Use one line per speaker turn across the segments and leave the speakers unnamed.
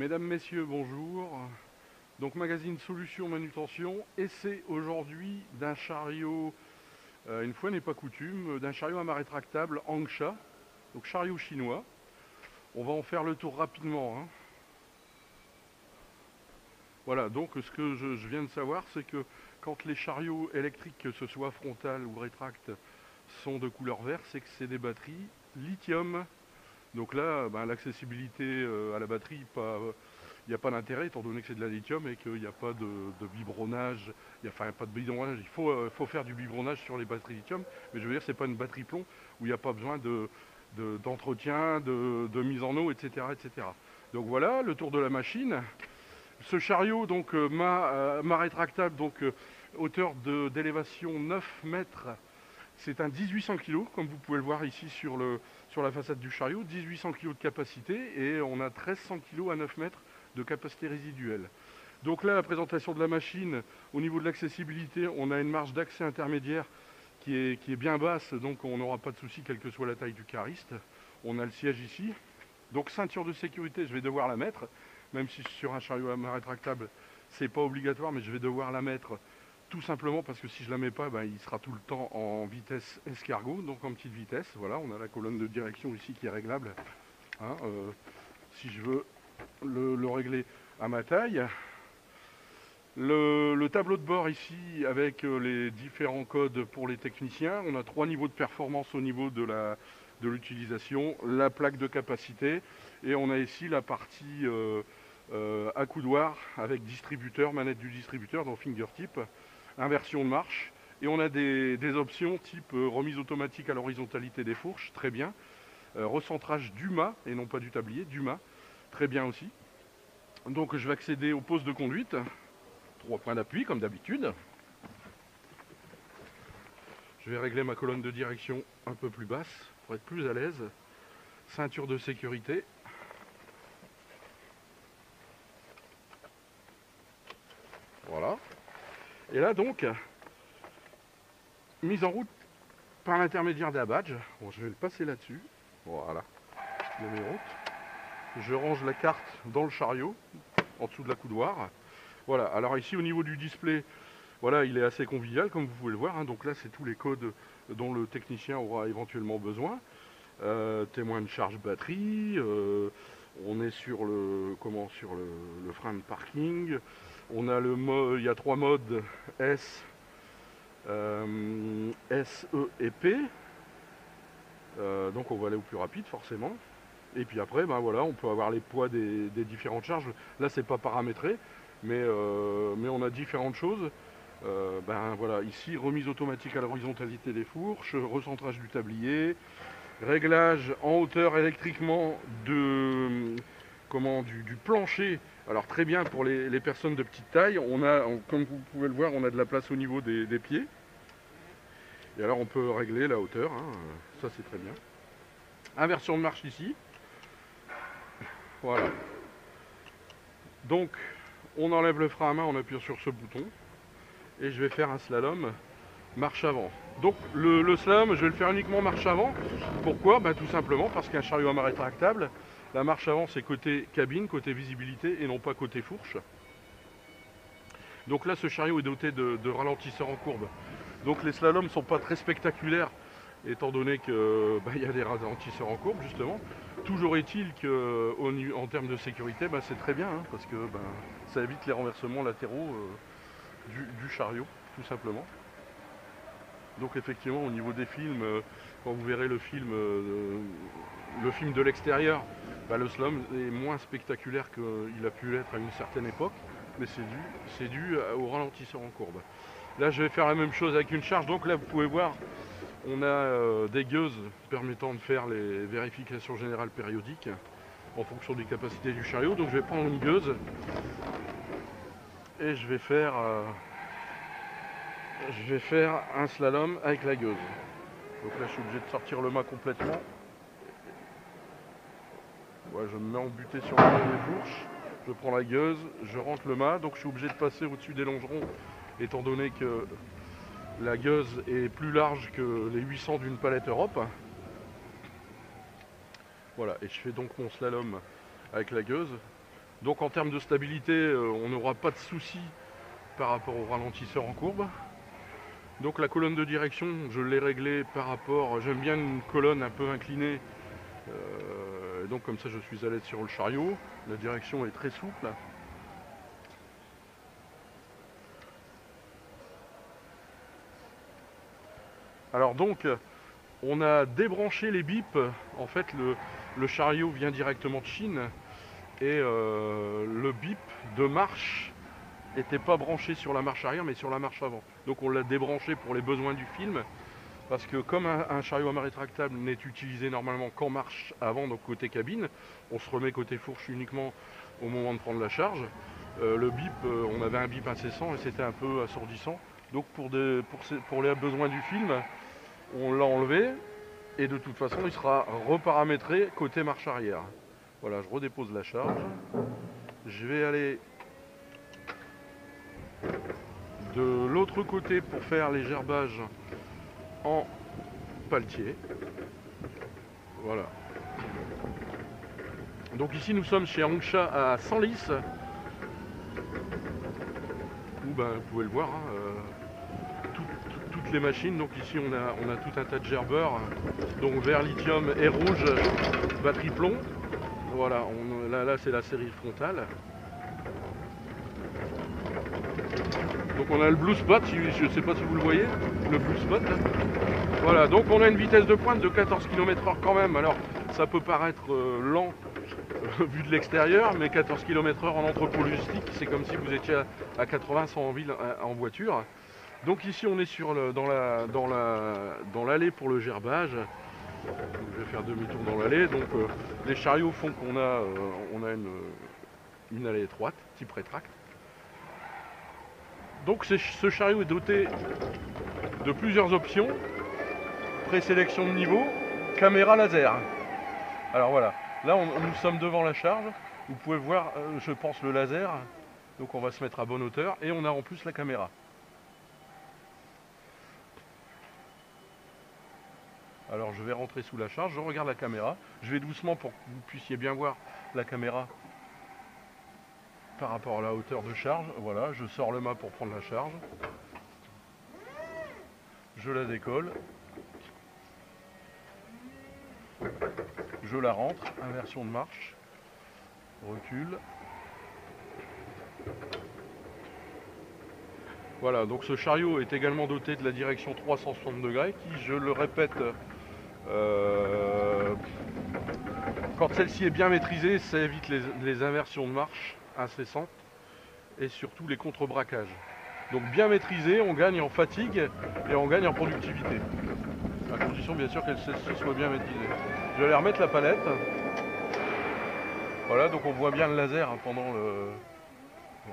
Mesdames, Messieurs, bonjour. Donc magazine Solutions Manutention, essai aujourd'hui d'un chariot, une fois n'est pas coutume, d'un chariot à main rétractable Angsha, donc chariot chinois. On va en faire le tour rapidement, hein. Voilà, donc ce que je viens de savoir, c'est que quand les chariots électriques, que ce soit frontal ou rétract, sont de couleur verte, c'est que c'est des batteries lithium. Donc là, l'accessibilité à la batterie, il n'y a pas d'intérêt étant donné que c'est de la lithium et qu'il n'y a pas de biberonnage, enfin pas de biberonnage, il faut faire du biberonnage sur les batteries lithium, mais je veux dire c'est pas une batterie plomb où il n'y a pas besoin d'entretien, de mise en eau, etc., etc. Donc voilà, le tour de la machine. Ce chariot, donc mât rétractable, donc hauteur d'élévation 9 mètres, c'est un 1800 kg, comme vous pouvez le voir ici sur la façade du chariot, 1800 kg de capacité et on a 1300 kg à 9 mètres de capacité résiduelle. Donc là, la présentation de la machine, au niveau de l'accessibilité, on a une marge d'accès intermédiaire qui est bien basse, donc on n'aura pas de souci quelle que soit la taille du cariste. On a le siège ici. Donc ceinture de sécurité, je vais devoir la mettre, même si sur un chariot à main rétractable, c'est pas obligatoire, mais je vais devoir la mettre tout simplement parce que si je la mets pas, il sera tout le temps en vitesse escargot, donc en petite vitesse. Voilà, on a la colonne de direction ici qui est réglable, hein, si je veux le régler à ma taille. Le tableau de bord ici avec les différents codes pour les techniciens. On a 3 niveaux de performance au niveau de l'utilisation, la plaque de capacité et on a ici la partie accoudoir avec distributeur, manette du distributeur dans fingertip, inversion de marche et on a des options type remise automatique à l'horizontalité des fourches, très bien, recentrage du mât et non pas du tablier, du mât, très bien aussi. Donc je vais accéder au poste de conduite. 3 points d'appui comme d'habitude. Je vais régler ma colonne de direction un peu plus basse pour être plus à l'aise. Ceinture de sécurité. Voilà. Et là donc, mise en route par l'intermédiaire d'un badge. Bon, je vais le passer là-dessus. Voilà. Je le mets en route. Je range la carte dans le chariot, en dessous de la coudoir. Voilà. Alors ici au niveau du display, voilà, il est assez convivial comme vous pouvez le voir, hein. Donc là c'est tous les codes dont le technicien aura éventuellement besoin. Témoin de charge batterie, on est sur le frein de parking. On a il y a 3 modes S, S, E et P. Donc on va aller au plus rapide forcément. Et puis après, voilà, on peut avoir les poids des différentes charges. Là c'est pas paramétré, mais on a différentes choses. Voilà, ici remise automatique à l'horizontalité des fourches, recentrage du tablier, réglage en hauteur électriquement du plancher. Alors très bien pour les personnes de petite taille. Comme vous pouvez le voir, on a de la place au niveau des pieds. Et alors on peut régler la hauteur, hein. Ça c'est très bien. Inversion de marche ici. Voilà. Donc on enlève le frein à main en appuyant sur ce bouton. Et je vais faire un slalom marche avant. Donc le slalom, je vais le faire uniquement marche avant. Pourquoi? Tout simplement parce qu'un chariot à main rétractable, la marche avant c'est côté cabine, côté visibilité et non pas côté fourche. Donc là ce chariot est doté de ralentisseurs en courbe. Donc les slaloms ne sont pas très spectaculaires étant donné qu'il y a des ralentisseurs en courbe justement. Toujours est-il qu'en termes de sécurité, c'est très bien, hein, parce que ça évite les renversements latéraux du chariot, tout simplement. Donc effectivement au niveau des films, quand vous verrez le film de l'extérieur, le slalom est moins spectaculaire qu'il a pu l'être à une certaine époque, mais c'est dû au ralentisseur en courbe. Là je vais faire la même chose avec une charge, donc là vous pouvez voir, on a des gueuses permettant de faire les vérifications générales périodiques en fonction des capacités du chariot. Donc je vais prendre une gueuse et je vais faire un slalom avec la gueuse. Donc là je suis obligé de sortir le mât complètement. Ouais, je me mets en butée sur les fourches, je prends la gueuse, je rentre le mât, donc je suis obligé de passer au-dessus des longerons étant donné que la gueuse est plus large que les 800 d'une palette Europe. Voilà, et je fais donc mon slalom avec la gueuse. Donc en termes de stabilité, on n'aura pas de soucis par rapport au ralentisseur en courbe. Donc la colonne de direction, je l'ai réglée par rapport, j'aime bien une colonne un peu inclinée, donc comme ça je suis à l'aise sur le chariot. La direction est très souple. Alors donc, on a débranché les bips. En fait, le chariot vient directement de Chine et le bip de marche n'était pas branché sur la marche arrière mais sur la marche avant. Donc on l'a débranché pour les besoins du film parce que comme un chariot à main rétractable n'est utilisé normalement qu'en marche avant, donc côté cabine, on se remet côté fourche uniquement au moment de prendre la charge. Le bip, on avait un bip incessant et c'était un peu assourdissant. Donc pour les besoins du film, on l'a enlevé et de toute façon il sera reparamétré côté marche arrière. Voilà, je redépose la charge. Je vais aller de l'autre côté pour faire les gerbages en paletier. Voilà. Donc ici nous sommes chez Angsha à Senlis. Où ben, vous pouvez le voir, hein, toutes les machines. Donc ici on a tout un tas de gerbeurs. Donc vert lithium et rouge, batterie plomb. Voilà, là c'est la série frontale. Donc on a le blue spot, je ne sais pas si vous le voyez, le blue spot là. Voilà, donc on a une vitesse de pointe de 14 km/h quand même. Alors ça peut paraître lent vu de l'extérieur, mais 14 km/h en entrepôt logistique, c'est comme si vous étiez à 80-100 en ville en voiture. Donc ici on est dans l'allée pour le gerbage. Je vais faire demi-tour dans l'allée. Donc les chariots font qu'on a, une allée étroite, type rétract. Donc ce chariot est doté de plusieurs options. Présélection de niveau, caméra laser. Alors voilà, là nous sommes devant la charge. Vous pouvez voir, je pense, le laser. Donc on va se mettre à bonne hauteur et on a en plus la caméra. Alors je vais rentrer sous la charge, je regarde la caméra. Je vais doucement pour que vous puissiez bien voir la caméra par rapport à la hauteur de charge. Voilà, je sors le mât pour prendre la charge. Je la décolle. Je la rentre, inversion de marche. Recul. Voilà, donc ce chariot est également doté de la direction 360 degrés qui, je le répète, quand celle-ci est bien maîtrisée, ça évite les inversions de marche incessantes et surtout les contre-braquages. Donc bien maîtrisé, on gagne en fatigue et on gagne en productivité. À condition bien sûr qu'elle soit bien maîtrisée. Je vais aller remettre la palette. Voilà, donc on voit bien le laser pendant le...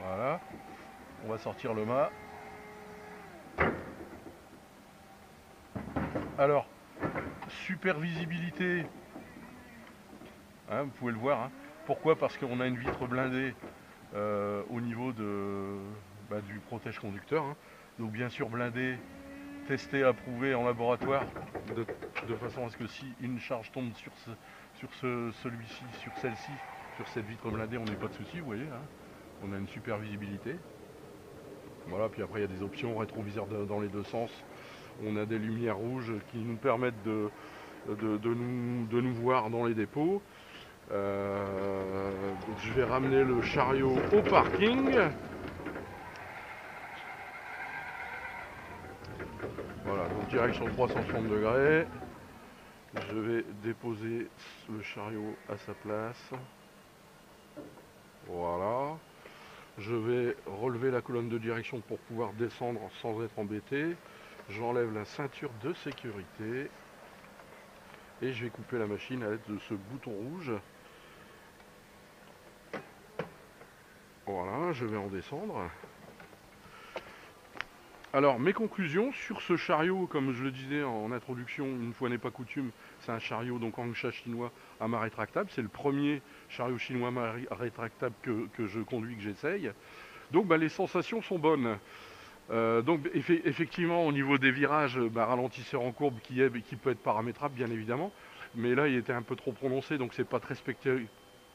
Voilà. On va sortir le mât. Alors, super visibilité. Hein, vous pouvez le voir. Hein. Pourquoi? Parce qu'on a une vitre blindée au niveau du protège conducteur. Hein. Donc bien sûr blindé, testé, approuvé en laboratoire, de façon à ce que si une charge tombe sur celui-ci, sur celle-ci, sur cette vitre blindée, on n'ait pas de souci, vous voyez. Hein. On a une super visibilité. Voilà, puis après il y a des options rétroviseur dans les deux sens. On a des lumières rouges qui nous permettent de nous voir dans les dépôts. Donc je vais ramener le chariot au parking. Voilà, donc direction 360 degrés. Je vais déposer le chariot à sa place. Voilà. Je vais relever la colonne de direction pour pouvoir descendre sans être embêté. J'enlève la ceinture de sécurité. Et je vais couper la machine à l'aide de ce bouton rouge. Voilà, je vais en descendre. Alors, mes conclusions sur ce chariot, comme je le disais en introduction, une fois n'est pas coutume, c'est un chariot donc Angsha chinois à mât rétractable. C'est le premier chariot chinois à mât rétractable que je conduis, que j'essaye. Donc, les sensations sont bonnes. Donc, effectivement, au niveau des virages, ralentisseur en courbe qui peut être paramétrable, bien évidemment. Mais là, il était un peu trop prononcé, donc c'est pas très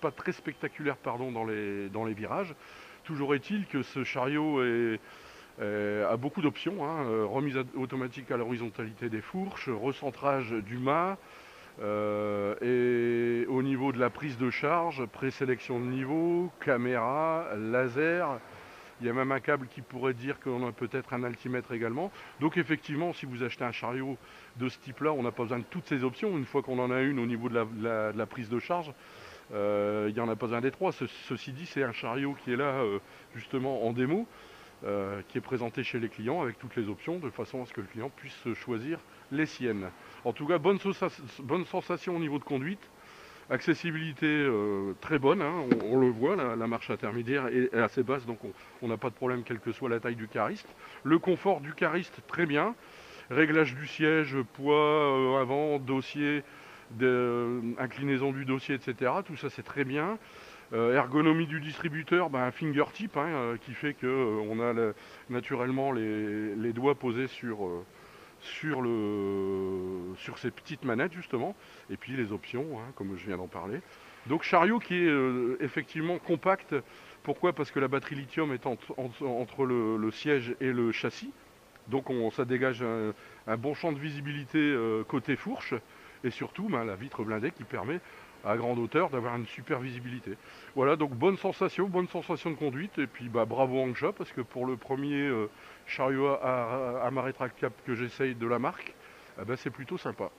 pas très spectaculaire pardon, dans les virages. Toujours est-il que ce chariot a beaucoup d'options, hein, remise automatique à l'horizontalité des fourches, recentrage du mât, et au niveau de la prise de charge, présélection de niveau, caméra, laser. Il y a même un câble qui pourrait dire qu'on a peut-être un altimètre également. Donc effectivement, si vous achetez un chariot de ce type-là, on n'a pas besoin de toutes ces options. Une fois qu'on en a une au niveau de la prise de charge, il n'y en a pas un des trois. Ceci dit, c'est un chariot qui est là justement en démo, qui est présenté chez les clients avec toutes les options, de façon à ce que le client puisse choisir les siennes. En tout cas, bonne sensation au niveau de conduite. Accessibilité très bonne, hein, on le voit, la marche intermédiaire est assez basse, donc on n'a pas de problème quelle que soit la taille du cariste. Le confort du cariste, très bien. Réglage du siège, poids avant, dossier, inclinaison du dossier, etc. Tout ça c'est très bien. Ergonomie du distributeur, un fingertip hein, qui fait qu'on a naturellement les doigts posés sur ces petites manettes justement, et puis les options, hein, comme je viens d'en parler. Donc chariot qui est effectivement compact. Pourquoi? Parce que la batterie lithium est entre le siège et le châssis. Donc ça dégage un bon champ de visibilité côté fourche, et surtout la vitre blindée qui permet à grande hauteur d'avoir une super visibilité. Voilà, donc bonne sensation de conduite, et puis bravo Angsha, parce que pour le premier chariot à mât rétractable que j'essaye de la marque, c'est plutôt sympa.